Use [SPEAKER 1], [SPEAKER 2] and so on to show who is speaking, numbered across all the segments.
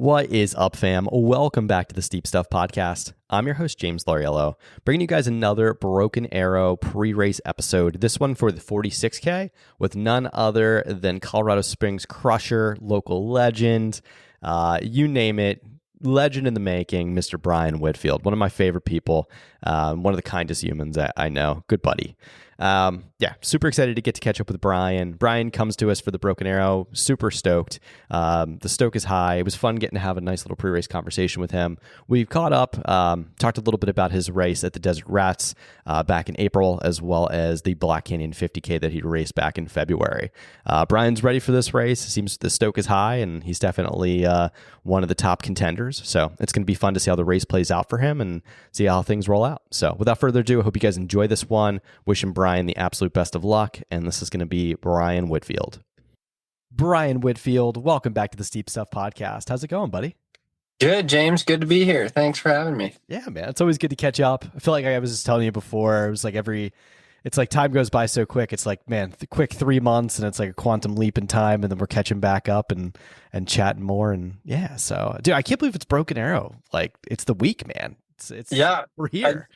[SPEAKER 1] What is up, fam? Welcome back to the Steep Stuff Podcast. I'm your host, James Lariello, bringing you guys another Broken Arrow pre-race episode. This one for the 46K with none other than Colorado Springs crusher, local legend, you name it, legend in the making, Mr. Brian Whitfield, one of my favorite people, one of the kindest humans I know. Good buddy. Super excited to get to catch up with Brian. Brian comes to us for the Broken Arrow. Super stoked. The stoke is high. It was fun getting to have a nice little pre-race conversation with him. We've caught up, talked a little bit about his race at the Desert Rats back in April, as well as the Black Canyon 50K that he raced back in February. Brian's ready for this race. It seems the stoke is high, and he's definitely one of the top contenders. So it's going to be fun to see how the race plays out for him and see how things roll out. So without further ado, I hope you guys enjoy this one. Wishing Brian the absolute best of luck, and this is going to be Brian Whitfield. Brian Whitfield, welcome back to the Steep Stuff Podcast. How's it going, buddy?
[SPEAKER 2] Good, James. Good to be here. Thanks for having me.
[SPEAKER 1] Yeah, man. It's always good to catch up. I feel like I was just telling you before, it was like it's like time goes by so quick. It's like, man, quick 3 months, and it's like a quantum leap in time, and then we're catching back up and chatting more. And yeah, so, dude, I can't believe it's Broken Arrow. Like, it's the week, man. It's
[SPEAKER 2] yeah,
[SPEAKER 1] we're here.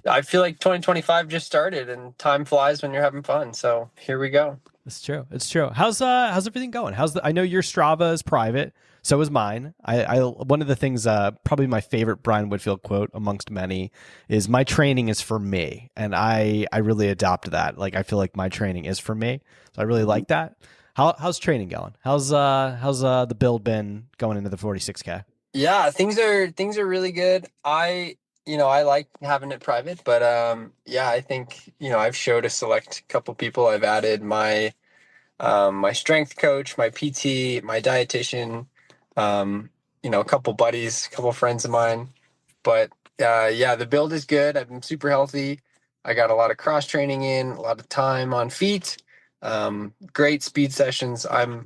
[SPEAKER 2] I feel like 2025 just started, and time flies when you're having fun. So here we go.
[SPEAKER 1] It's true. It's true. How's everything going? I know your Strava is private, so is mine. I one of the things, probably my favorite Brian Whitfield quote amongst many is, "My training is for me," and I really adopt that. Like, I feel like my training is for me, so I really like that. How's training going? How's the build been going into the 46K?
[SPEAKER 2] Yeah, things are really good. I like having it private, but I think, I've showed a select couple people. I've added my my strength coach, my PT, my dietitian, a couple buddies, a couple friends of mine. But the build is good. I've been super healthy. I got a lot of cross training in, a lot of time on feet, great speed sessions. I'm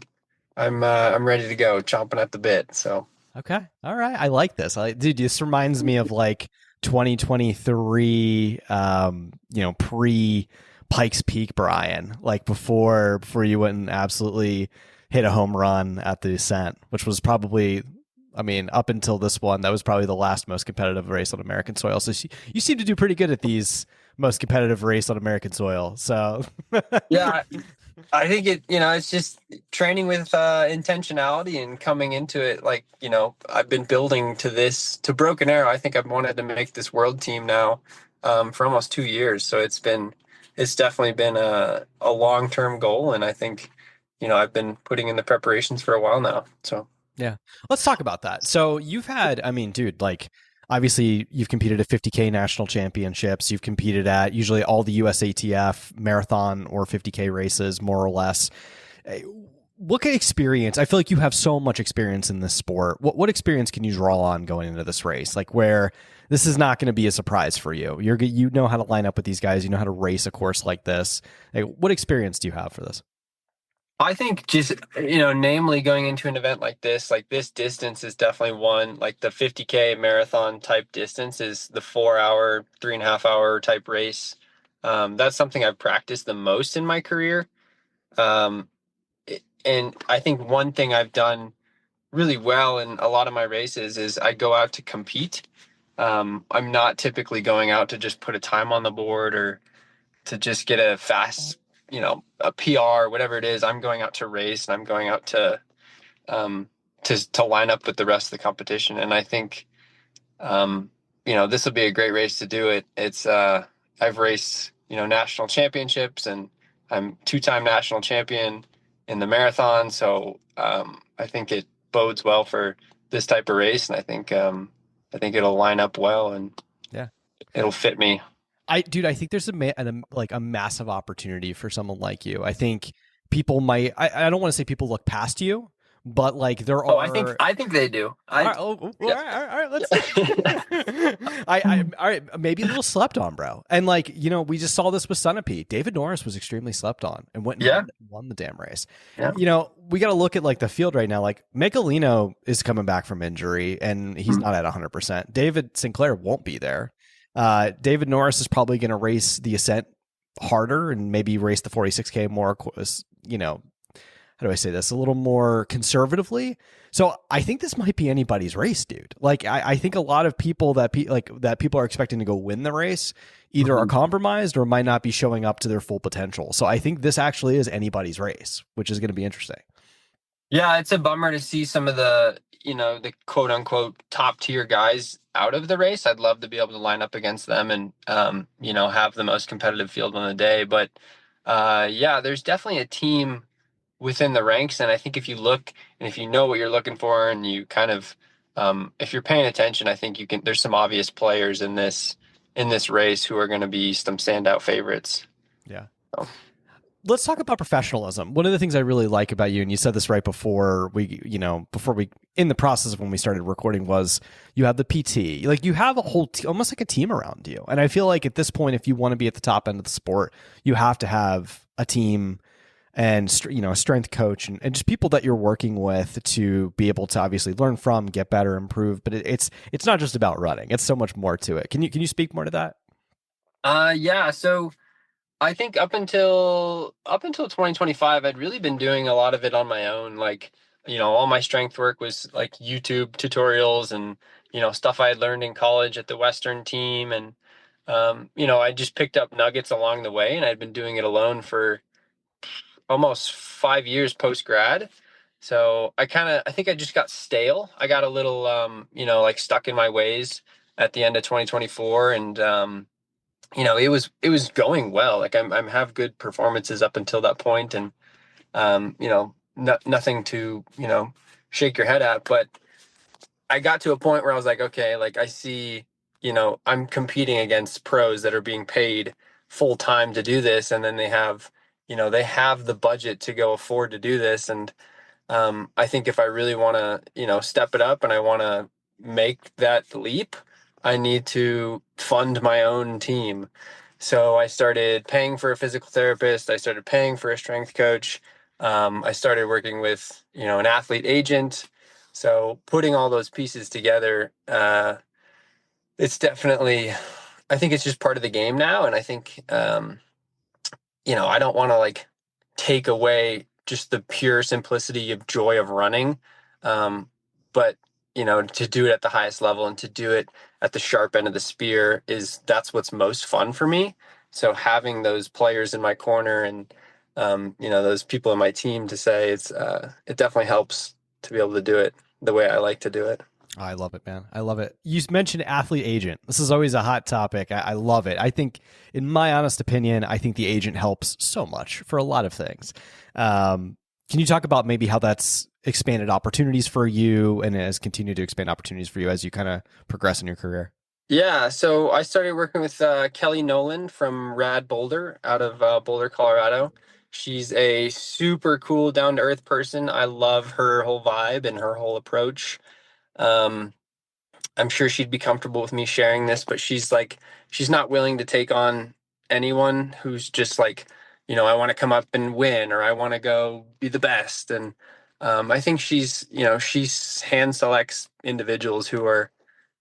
[SPEAKER 2] ready to go, chomping at the bit. So.
[SPEAKER 1] Okay. All right. I like this. Dude, this reminds me of like 2023, pre Pikes Peak Brian, like before you went and absolutely hit a home run at the Ascent, which was probably, up until this one, that was probably the last most competitive race on American soil. So you seem to do pretty good at these most competitive race on American soil. So
[SPEAKER 2] yeah, I think it's just training with intentionality and coming into it. Like, I've been building to Broken Arrow. I think I've wanted to make this world team now for almost 2 years. So it's definitely been a long-term goal. And I think, I've been putting in the preparations for a while now. So,
[SPEAKER 1] yeah, let's talk about that. So you've had, dude, like, obviously, you've competed at 50K national championships. You've competed at usually all the USATF marathon or 50K races, more or less. What kind of experience? I feel like you have so much experience in this sport. What experience can you draw on going into this race? Like, where this is not going to be a surprise for you. You know how to line up with these guys. You know how to race a course like this. Like, what experience do you have for this?
[SPEAKER 2] I think just, namely going into an event like this distance is definitely one. Like the 50K marathon type distance is the 4 hour, 3.5 hour type race. That's something I've practiced the most in my career. And I think one thing I've done really well in a lot of my races is I go out to compete. I'm not typically going out to just put a time on the board or to just get a fast, a PR, whatever it is. I'm going out to race, and I'm going out to line up with the rest of the competition. And I think, this will be a great race to do it. It's, I've raced, national championships, and I'm 2-time national champion in the marathon. So, I think it bodes well for this type of race. And I think it'll line up well, and
[SPEAKER 1] yeah,
[SPEAKER 2] it'll fit me.
[SPEAKER 1] I think there's a massive opportunity for someone like you. I think people might, I don't want to say people look past you, but like there are.
[SPEAKER 2] I think they do.
[SPEAKER 1] All right. Let's. All right. Maybe a little slept on, bro. And like, we just saw this with Sunapee. David Norris was extremely slept on and went and won the damn race. Yeah. We got to look at like the field right now. Like Michelino is coming back from injury and he's not at 100%. David Sinclair won't be there. David Norris is probably going to race the Ascent harder and maybe race the 46K more, how do I say this, a little more conservatively. So I think this might be anybody's race, dude. Like I think a lot of people that that people are expecting to go win the race either are compromised or might not be showing up to their full potential. So I think this actually is anybody's race, which is going to be interesting.
[SPEAKER 2] Yeah, it's a bummer to see some of the, the quote unquote top tier guys out of the race. I'd love to be able to line up against them and, have the most competitive field on the day. But yeah, there's definitely a team within the ranks. And I think if you look and if you know what you're looking for and you kind of, if you're paying attention, I think there's some obvious players in this race who are going to be some standout favorites.
[SPEAKER 1] Yeah.
[SPEAKER 2] So.
[SPEAKER 1] Let's talk about professionalism. One of the things I really like about you, and you said this right before in the process of when we started recording, was you have the PT. Like you have a whole, almost like a team around you. And I feel like at this point, if you want to be at the top end of the sport, you have to have a team and, a strength coach and just people that you're working with to be able to obviously learn from, get better, improve. But it's not just about running. It's so much more to it. Can you speak more to that?
[SPEAKER 2] Yeah. So I think up until 2025, I'd really been doing a lot of it on my own. Like, all my strength work was like YouTube tutorials and, stuff I had learned in college at the Western team. And, I just picked up nuggets along the way and I'd been doing it alone for almost 5 years post grad. So I think I just got stale. I got a little, like stuck in my ways at the end of 2024. And, it was going well. Like I'm have good performances up until that point, and nothing to shake your head at. But I got to a point where I was like, okay, like I see, I'm competing against pros that are being paid full time to do this, and then they have the budget to go afford to do this, and I think if I really want to step it up and I want to make that leap, I need to fund my own team. So I started paying for a physical therapist. I started paying for a strength coach. I started working with, an athlete agent. So putting all those pieces together, it's definitely, I think it's just part of the game now. And I think, I don't want to like take away just the pure simplicity of joy of running. But to do it at the highest level and to do it at the sharp end of the spear that's what's most fun for me. So having those players in my corner and, those people in my team to say it definitely helps to be able to do it the way I like to do it.
[SPEAKER 1] I love it, man. I love it. You mentioned athlete agent. This is always a hot topic. I love it. I think, in my honest opinion, I think the agent helps so much for a lot of things. Can you talk about maybe how that's expanded opportunities for you and has continued to expand opportunities for you as you kind of progress in your career?
[SPEAKER 2] Yeah, so I started working with Kelly Nolan from Rad Boulder out of Boulder, Colorado. She's a super cool, down-to-earth person. I love her whole vibe and her whole approach. Um, I'm sure she'd be comfortable with me sharing this, but she's not willing to take on anyone who's just like, I want to come up and win or I want to go be the best. And I think she's hand selects individuals who are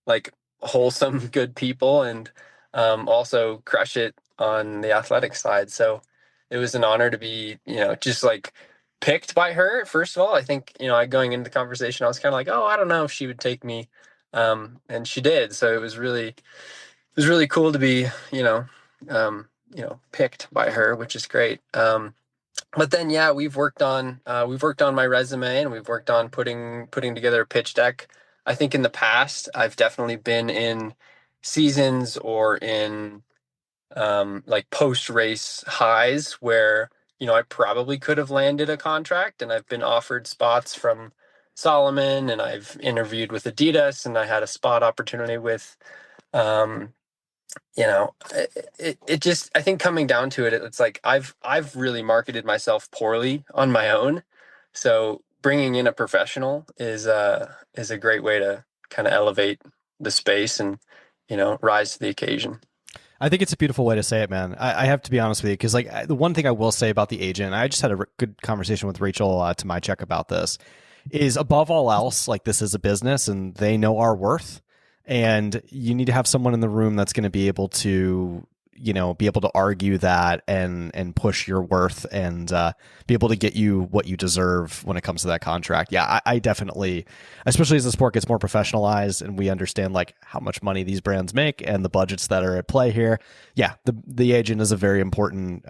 [SPEAKER 2] like wholesome, good people and also crush it on the athletic side. So it was an honor to be, just like picked by her. First of all, I think, going into the conversation, I was kind of like, oh, I don't know if she would take me. And she did. So it was really cool to be, picked by her, which is great. But then, yeah, we've worked on my resume and we've worked on putting together a pitch deck. I think in the past, I've definitely been in seasons or in like post-race highs where, I probably could have landed a contract, and I've been offered spots from Solomon and I've interviewed with Adidas and I had a spot opportunity with, it just, I think coming down to it, it's like I've really marketed myself poorly on my own. So bringing in a professional is a great way to kind of elevate the space and, rise to the occasion.
[SPEAKER 1] I think it's a beautiful way to say it, man. I have to be honest with you because, like, the one thing I will say about the agent, I just had a good conversation with Rachel to my check about this, is above all else, like, this is a business and they know our worth, and you need to have someone in the room that's going to be able to, be able to argue that and push your worth and be able to get you what you deserve when it comes to that contract. Yeah, I definitely, especially as the sport gets more professionalized and we understand like how much money these brands make and the budgets that are at play here. Yeah, the agent is a very important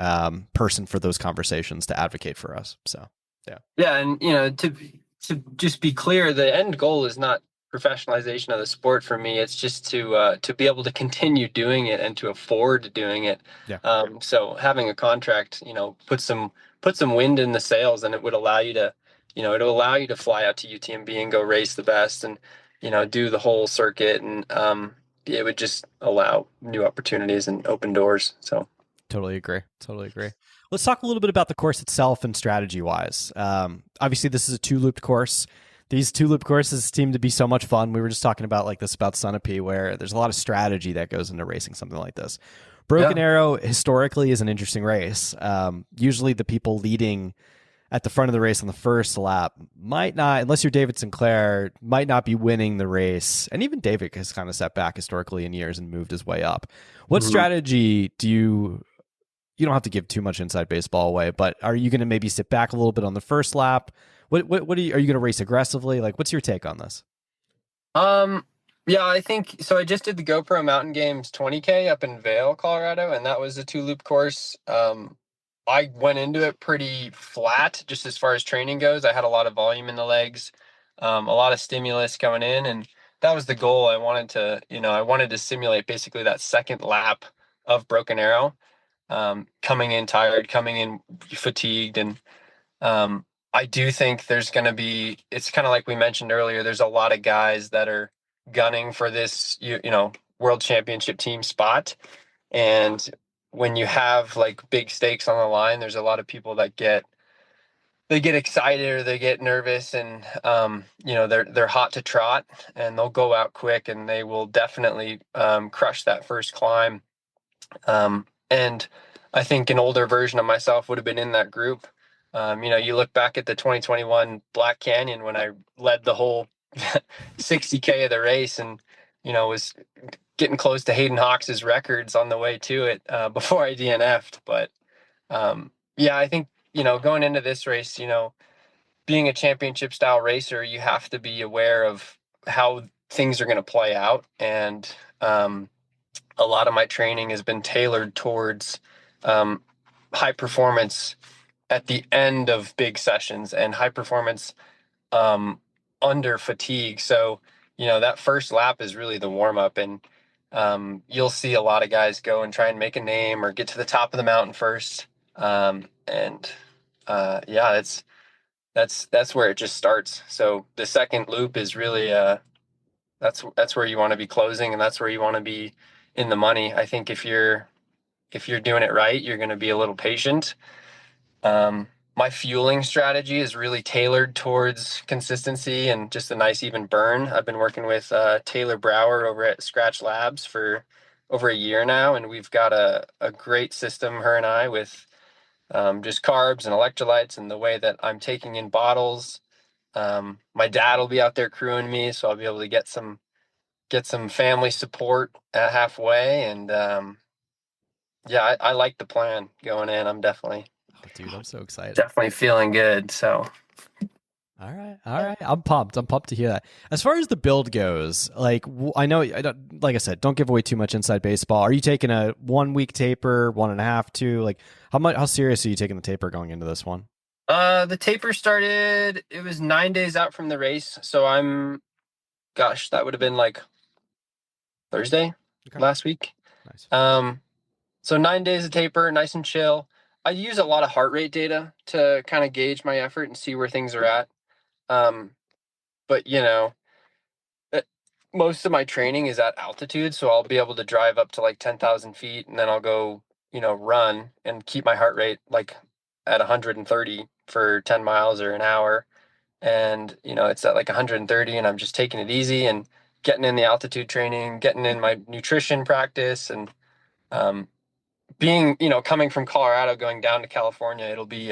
[SPEAKER 1] person for those conversations to advocate for us. So yeah.
[SPEAKER 2] Yeah, and to just be clear, the end goal is not professionalization of the sport for me. It's just to be able to continue doing it and to afford doing it.
[SPEAKER 1] Yeah.
[SPEAKER 2] So having a contract, put some wind in the sails, and it would allow you to, it'll allow you to fly out to UTMB and go race the best, and do the whole circuit, and it would just allow new opportunities and open doors. So.
[SPEAKER 1] Totally agree. Totally agree. Let's talk a little bit about the course itself and strategy wise. Obviously, this is a two-looped course. These two-loop courses seem to be so much fun. We were just talking about like this about Sunapee, where there's a lot of strategy that goes into racing something like this. Broken Arrow historically is an interesting race. Usually, the people leading at the front of the race on the first lap might not, unless you're David Sinclair, might not be winning the race. And even David has kind of set back historically in years and moved his way up. What strategy do you don't have to give too much inside baseball away, but are you going to maybe sit back a little bit on the first lap? What are you going to race aggressively? Like, what's your take on this?
[SPEAKER 2] Yeah, I think so. I just did the GoPro Mountain Games 20K up in Vail, Colorado, and that was a two-loop course. I went into it pretty flat, just as far as training goes. I had a lot of volume in the legs, a lot of stimulus coming in, and that was the goal. I wanted to simulate basically that second lap of Broken Arrow, coming in tired, coming in fatigued, and I do think there's going to be. It's kind of like we mentioned earlier. There's a lot of guys that are gunning for this, world championship team spot, and when you have like big stakes on the line, there's a lot of people that get excited or they get nervous, and they're hot to trot, and they'll go out quick, and they will definitely crush that first climb. And I think an older version of myself would have been in that group. You look back at the 2021 Black Canyon when I led the whole 60K of the race, and was getting close to Hayden Hawks's records on the way to it before I DNF'd. But yeah, I think going into this race, being a championship style racer, you have to be aware of how things are going to play out, and a lot of my training has been tailored towards high performance at the end of big sessions and high performance under fatigue. So, that first lap is really the warm up, and you'll see a lot of guys go and try and make a name or get to the top of the mountain first. Yeah, that's where it just starts. So the second loop is really that's where you want to be closing, and that's where you want to be in the money. I think if you're doing it right, you're going to be a little patient. My fueling strategy is really tailored towards consistency and just a nice even burn. I've been working with Taylor Brower over at Scratch Labs for over a year now, and we've got a great system, her and I, with just carbs and electrolytes and the way that I'm taking in bottles. My dad will be out there crewing me, so I'll be able to get some family support halfway. And yeah, I like the plan going in. I'm definitely
[SPEAKER 1] Dude, I'm so excited.
[SPEAKER 2] Definitely feeling good. So.
[SPEAKER 1] All right. I'm pumped to hear that. As far as the build goes, like I know, like I said, don't give away too much inside baseball. Are you taking a 1 week taper, 1.5, 2? Like how serious are you taking the taper going into this one?
[SPEAKER 2] The taper started, it was 9 days out from the race. So that would have been like Thursday last week.
[SPEAKER 1] Nice.
[SPEAKER 2] So 9 days of taper, nice and chill. I use a lot of heart rate data to kind of gauge my effort and see where things are at. But most of my training is at altitude, so I'll be able to drive up to like 10,000 feet, and then I'll go, run and keep my heart rate like at 130 for 10 miles or an hour. And, it's at like 130, and I'm just taking it easy and getting in the altitude training, getting in my nutrition practice, and being, coming from Colorado, going down to California, it'll be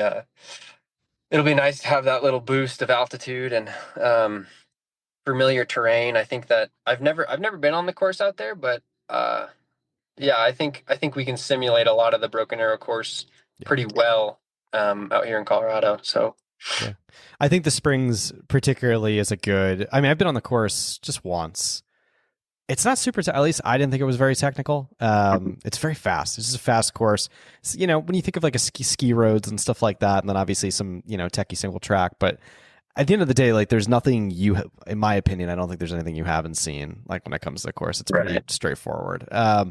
[SPEAKER 2] nice to have that little boost of altitude and familiar terrain. I think that I've never been on the course out there, but Yeah, I think we can simulate a lot of the Broken Arrow course
[SPEAKER 1] Yeah.
[SPEAKER 2] pretty well out here in Colorado. So
[SPEAKER 1] Yeah. I think the Springs particularly is a good. I mean, I've been on the course just once. It's not super. At least I didn't think it was very technical. It's very fast. It's just a fast course. When you think of like a ski roads and stuff like that, and then obviously some techie single track. But at the end of the day, like there's nothing in my opinion, I don't think there's anything you haven't seen. Like when it comes to the course, it's pretty
[SPEAKER 2] right.
[SPEAKER 1] straightforward.
[SPEAKER 2] Yeah.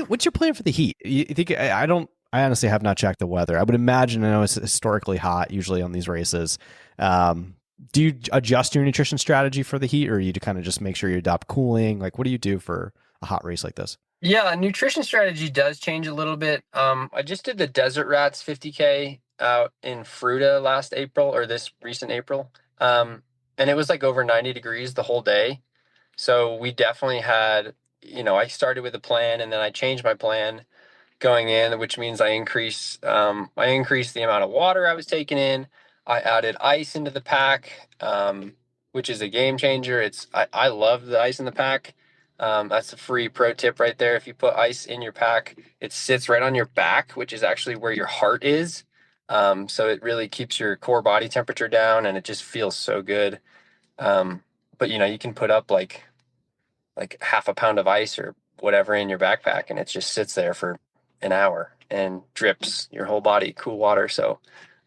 [SPEAKER 1] What's your plan for the heat? You think I don't? I honestly have not checked the weather. I would imagine. I know it's historically hot usually on these races. Um, do you adjust your nutrition strategy for the heat, or you to kind of just make sure you adopt cooling? Like, what do you do for a hot race like this?
[SPEAKER 2] Yeah, nutrition strategy does change a little bit. I just did the Desert Rats 50K out in Fruta last April or this recent April. And it was like over 90 degrees the whole day. So we definitely had, I started with a plan and then I changed my plan going in, which means I increased the amount of water I was taking in. I added ice into the pack, which is a game changer. I love the ice in the pack. That's a free pro tip right there. If you put ice in your pack, it sits right on your back, which is actually where your heart is. So it really keeps your core body temperature down, and it just feels so good. But you can put up like half a pound of ice or whatever in your backpack, and it just sits there for an hour and drips your whole body cool water. So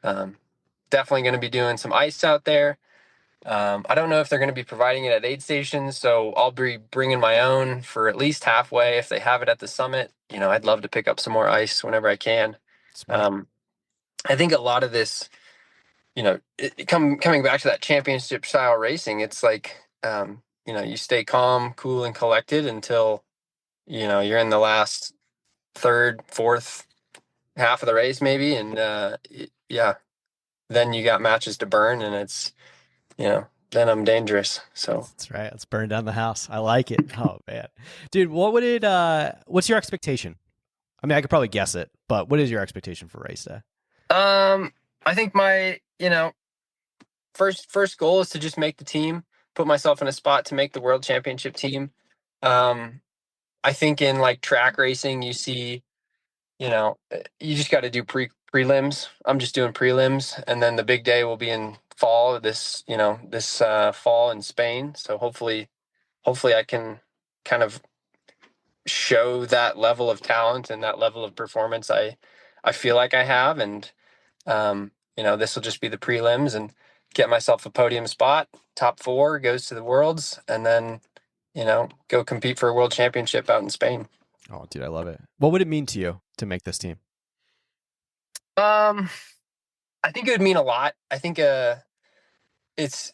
[SPEAKER 2] um, definitely going to be doing some ice out there. I don't know if they're going to be providing it at aid stations, so I'll be bringing my own for at least halfway. If they have it at the summit, I'd love to pick up some more ice whenever I can.
[SPEAKER 1] Smart.
[SPEAKER 2] Um, I think a lot of this, coming back to that championship style racing, it's like, you stay calm, cool, and collected until you're in the last third, fourth half of the race, maybe, and yeah, then you got matches to burn, and then I'm dangerous. So,
[SPEAKER 1] That's right. Let's burn down the house. I like it. Oh man, dude, what's your expectation? I mean, I could probably guess it, but what is your expectation for race day?
[SPEAKER 2] I think my first goal is to just make the team, put myself in a spot to make the world championship team. Um, I think in like track racing, you see, you just got to do prelims. I'm just doing prelims, and then the big day will be in fall. This fall in Spain. So hopefully I can kind of show that level of talent and that level of performance I feel like I have, and this will just be the prelims and get myself a podium spot. Top four goes to the worlds, and then go compete for a world championship out in Spain.
[SPEAKER 1] Oh, dude, I love it. What would it mean to you to make this team?
[SPEAKER 2] Um, I think it would mean a lot. I think it's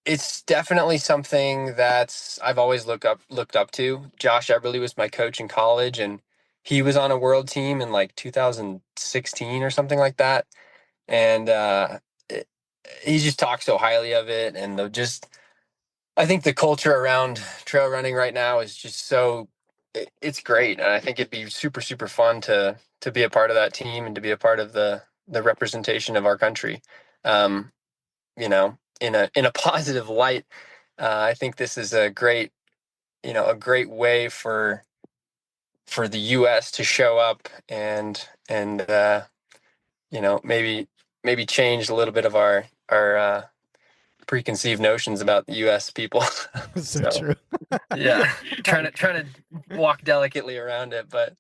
[SPEAKER 2] it's definitely something that I've always looked up to. Josh Eberly was my coach in college, and he was on a world team in like 2016 or something like that. And it, he just talks so highly of it, and I think the culture around trail running right now is just it's great, and I think it'd be super super fun to be a part of that team and to be a part of the representation of our country. Um, in a positive light. I think this is a great way for the U.S. to show up and maybe change a little bit of our preconceived notions about the U.S. people.
[SPEAKER 1] So
[SPEAKER 2] So
[SPEAKER 1] true.
[SPEAKER 2] yeah, trying to walk delicately around it, but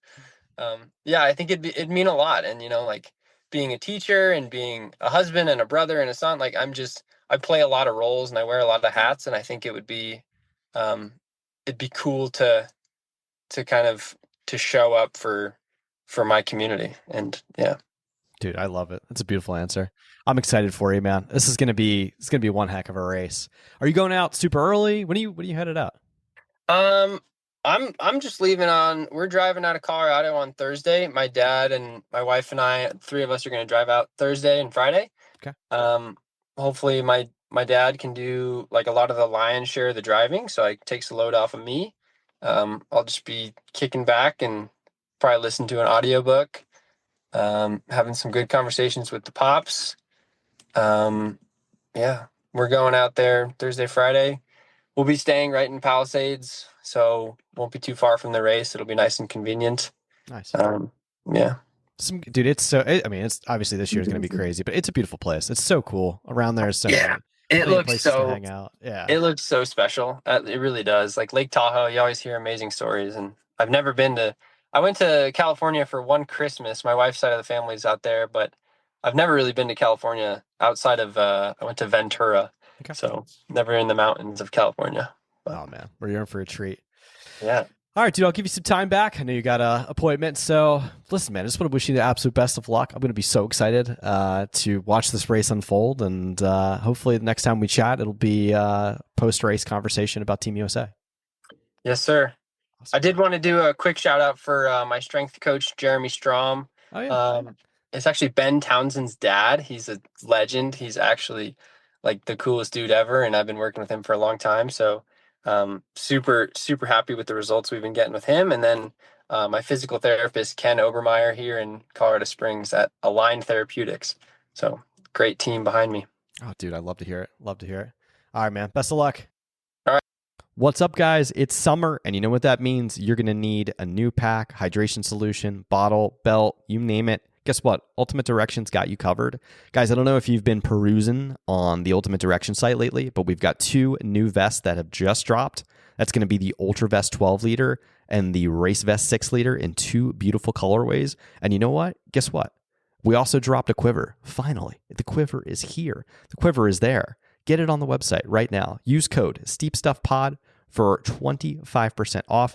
[SPEAKER 2] yeah, I think it'd mean a lot, and like being a teacher and being a husband and a brother and a son, like I play a lot of roles and I wear a lot of hats, and I think um, it'd be cool to kind of to show up for my community, and yeah.
[SPEAKER 1] Dude, I love it. That's a beautiful answer. I'm excited for you, man. It's gonna be one heck of a race. Are you going out super early? When are you headed out?
[SPEAKER 2] Um, I'm just leaving on. We're driving out of Colorado on Thursday. My dad and my wife and I, three of us, are going to drive out Thursday and Friday.
[SPEAKER 1] Okay.
[SPEAKER 2] Um, Hopefully my dad can do like a lot of the lion's share of the driving, so it takes the load off of me. I'll just be kicking back and probably listen to an audiobook, having some good conversations with the pops. Um, yeah, we're going out there Thursday, Friday. we'll be staying right in Palisades, so won't be too far from the race. It'll be nice and convenient.
[SPEAKER 1] Nice.
[SPEAKER 2] Yeah.
[SPEAKER 1] Dude, it's so. I mean, it's obviously this year is going to be crazy, but it's a beautiful place. It's so cool around there. So
[SPEAKER 2] Yeah.
[SPEAKER 1] many places to hang out. Yeah,
[SPEAKER 2] it looks so special. It really does. Like Lake Tahoe, you always hear amazing stories, and I've never been to. I went to California for one Christmas. My wife's side of the family's out there, but I've never really been to California outside of. I went to Ventura,
[SPEAKER 1] Okay.
[SPEAKER 2] so never in the mountains of California. But,
[SPEAKER 1] oh man, we're in for a treat.
[SPEAKER 2] Yeah.
[SPEAKER 1] All right, dude, I'll give you some time back. I know you got an appointment. So listen, man, I just want to wish you the absolute best of luck. I'm going to be so excited to watch this race unfold. And hopefully the next time we chat, it'll be post-race conversation about Team USA.
[SPEAKER 2] Yes, sir. Awesome. I did want to do a quick shout out for my strength coach, Jeremy Strom.
[SPEAKER 1] Oh, yeah.
[SPEAKER 2] It's actually Ben Townsend's dad. He's a legend. He's actually like the coolest dude ever. And I've been working with him for a long time. So super, super happy with the results we've been getting with him. And then my physical therapist, Ken Obermeyer, here in Colorado Springs at Align Therapeutics. So great team behind me.
[SPEAKER 1] Oh, dude, I'd love to hear it. Love to hear it. All right, man. Best of luck.
[SPEAKER 2] All right.
[SPEAKER 1] What's up, guys? It's summer, and you know what that means. You're going to need a new pack, hydration solution, bottle, belt, you name it. Guess what? Ultimate Direction's got you covered. Guys, I don't know if you've been perusing on the Ultimate Direction site lately, but we've got 2 new vests that have just dropped. That's going to be the Ultra Vest 12 liter and the Race Vest 6 liter in 2 beautiful colorways. And you know what? Guess what? We also dropped a quiver. Finally, the quiver is here. The quiver is there. Get it on the website right now. Use code SteepStuffPod for 25% off.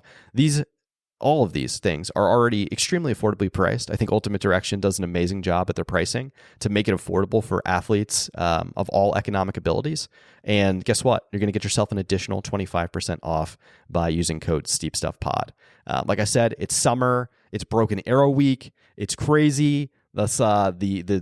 [SPEAKER 1] All of these things are already extremely affordably priced. I think Ultimate Direction does an amazing job at their pricing to make it affordable for athletes of all economic abilities. And guess what? You're going to get yourself an additional 25% off by using code SteepStuffPod. Like I said, it's summer. It's Broken Arrow week. It's crazy. That's the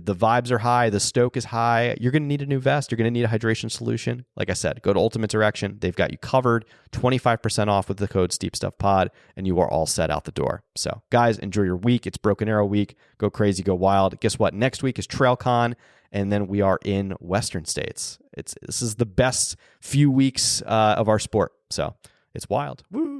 [SPEAKER 1] vibes are high. The stoke is high. You're going to need a new vest. You're going to need a hydration solution. Like I said, go to Ultimate Direction. They've got you covered. 25% off with the code SteepStuffPod, and you are all set out the door. So, guys, enjoy your week. It's Broken Arrow week. Go crazy. Go wild. Guess what? Next week is TrailCon, and then we are in Western states. This is the best few weeks of our sport. So, it's wild. Woo!